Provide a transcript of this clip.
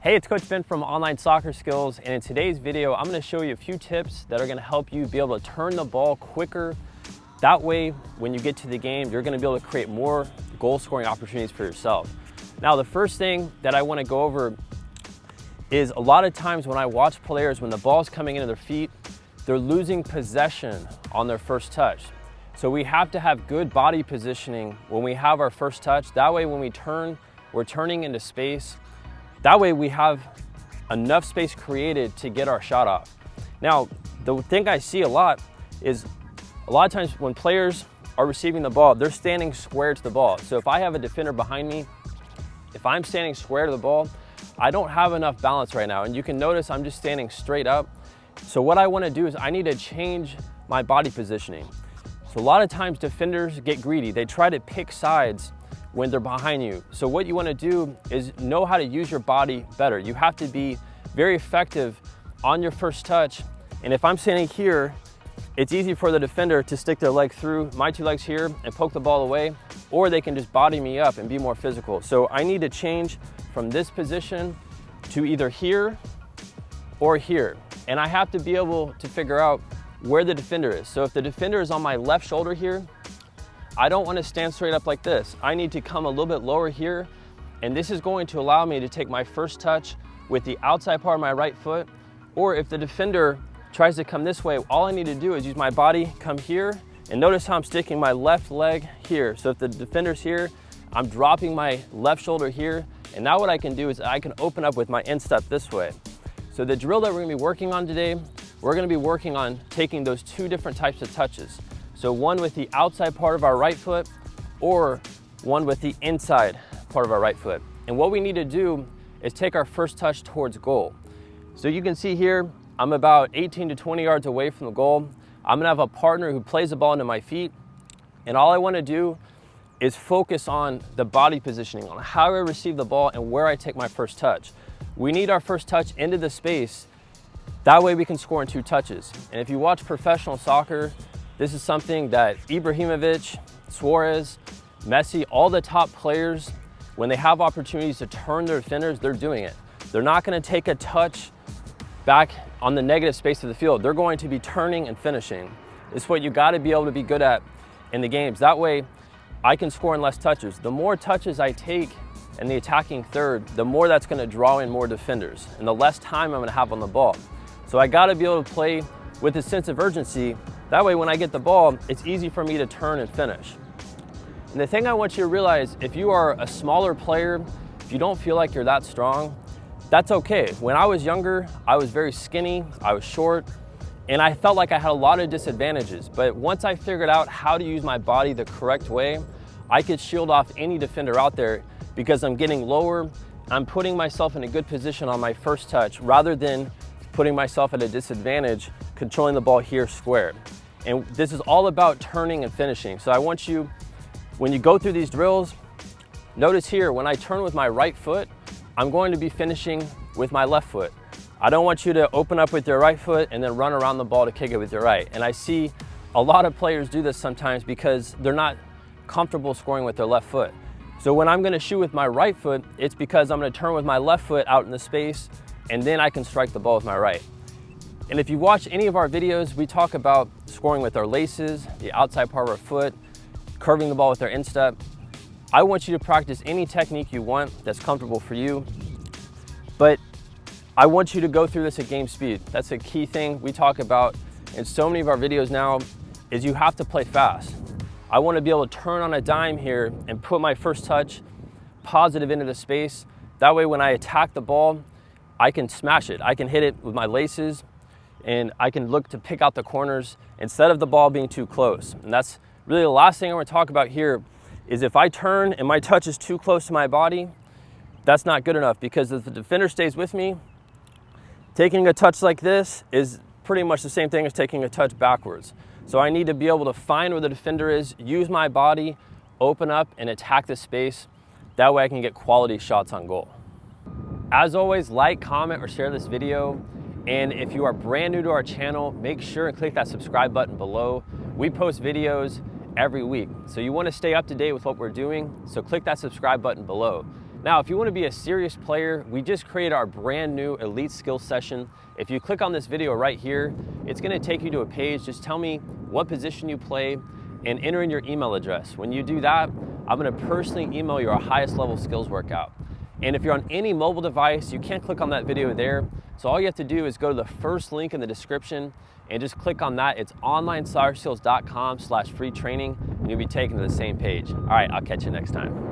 Hey, it's Coach Ben from Online Soccer Skills, and in today's video, I'm going to show you a few tips that are going to help you be able to turn the ball quicker. That way, when you get to the game, you're going to be able to create more goal-scoring opportunities for yourself. Now, the first thing that I want to go over is a lot of times when I watch players, when the ball's coming into their feet, they're losing possession on their first touch. So we have to have good body positioning when we have our first touch. That way, when we turn, we're turning into space. That way we have enough space created to get our shot off. Now, the thing I see a lot is a lot of times when players are receiving the ball, they're standing square to the ball. So if I have a defender behind me, if I'm standing square to the ball, I don't have enough balance right now. And you can notice I'm just standing straight up. So what I want to do is I need to change my body positioning. So a lot of times defenders get greedy. They try to pick sides when they're behind you. So what you want to do is know how to use your body better. You have to be very effective on your first touch. And if I'm standing here, it's easy for the defender to stick their leg through my two legs here and poke the ball away, or they can just body me up and be more physical. So I need to change from this position to either here or here. And I have to be able to figure out where the defender is. So if the defender is on my left shoulder here, I don't want to stand straight up like this. I need to come a little bit lower here, and this is going to allow me to take my first touch with the outside part of my right foot. Or if the defender tries to come this way, all I need to do is use my body, come here, and notice how I'm sticking my left leg here. So if the defender's here, I'm dropping my left shoulder here, and now what I can do is I can open up with my instep this way. So the drill that we're gonna be working on today, we're gonna be working on taking those two different types of touches. So one with the outside part of our right foot, or one with the inside part of our right foot. And what we need to do is take our first touch towards goal. So you can see here, I'm about 18 to 20 yards away from the goal. I'm gonna have a partner who plays the ball into my feet. And all I wanna do is focus on the body positioning, on how I receive the ball and where I take my first touch. We need our first touch into the space. That way we can score in two touches. And if you watch professional soccer, this is something that Ibrahimovic, Suarez, Messi, all the top players, when they have opportunities to turn their defenders, they're doing it. They're not going to take a touch back on the negative space of the field. They're going to be turning and finishing. It's what you got to be able to be good at in the games. That way, I can score in less touches. The more touches I take in the attacking third, the more that's going to draw in more defenders, and the less time I'm going to have on the ball. So I got to be able to play with a sense of urgency. That way, when I get the ball, it's easy for me to turn and finish. And the thing I want you to realize, if you are a smaller player, if you don't feel like you're that strong, that's okay. When I was younger, I was very skinny, I was short, and I felt like I had a lot of disadvantages. But once I figured out how to use my body the correct way, I could shield off any defender out there because I'm getting lower, I'm putting myself in a good position on my first touch rather than putting myself at a disadvantage, controlling the ball here square. And this is all about turning and finishing. So I want you, when you go through these drills, notice here, when I turn with my right foot, I'm going to be finishing with my left foot. I don't want you to open up with your right foot and then run around the ball to kick it with your right. And I see a lot of players do this sometimes because they're not comfortable scoring with their left foot. So when I'm gonna shoot with my right foot, it's because I'm gonna turn with my left foot out in the space, and then I can strike the ball with my right. And if you watch any of our videos, we talk about scoring with our laces, the outside part of our foot, curving the ball with our instep. I want you to practice any technique you want that's comfortable for you, but I want you to go through this at game speed. That's a key thing we talk about in so many of our videos now, is you have to play fast. I want to be able to turn on a dime here and put my first touch positive into the space. That way when I attack the ball, I can smash it. I can hit it with my laces, and I can look to pick out the corners instead of the ball being too close. And that's really the last thing I want to talk about here, is if I turn and my touch is too close to my body, that's not good enough, because if the defender stays with me, taking a touch like this is pretty much the same thing as taking a touch backwards. So I need to be able to find where the defender is, use my body, open up and attack the space. That way I can get quality shots on goal. As always, like, comment, or share this video. And if you are brand new to our channel, make sure and click that subscribe button below. We post videos every week, so you want to stay up to date with what we're doing, so click that subscribe button below. Now, if you want to be a serious player, we just created our brand new Elite Skills session. If you click on this video right here, it's going to take you to a page. Just tell me what position you play and enter in your email address. When you do that, I'm going to personally email you our highest level skills workout. And if you're on any mobile device, you can't click on that video there. So all you have to do is go to the first link in the description and just click on that. It's OnlineSoccerSkills.com/free training, and you'll be taken to the same page. All right, I'll catch you next time.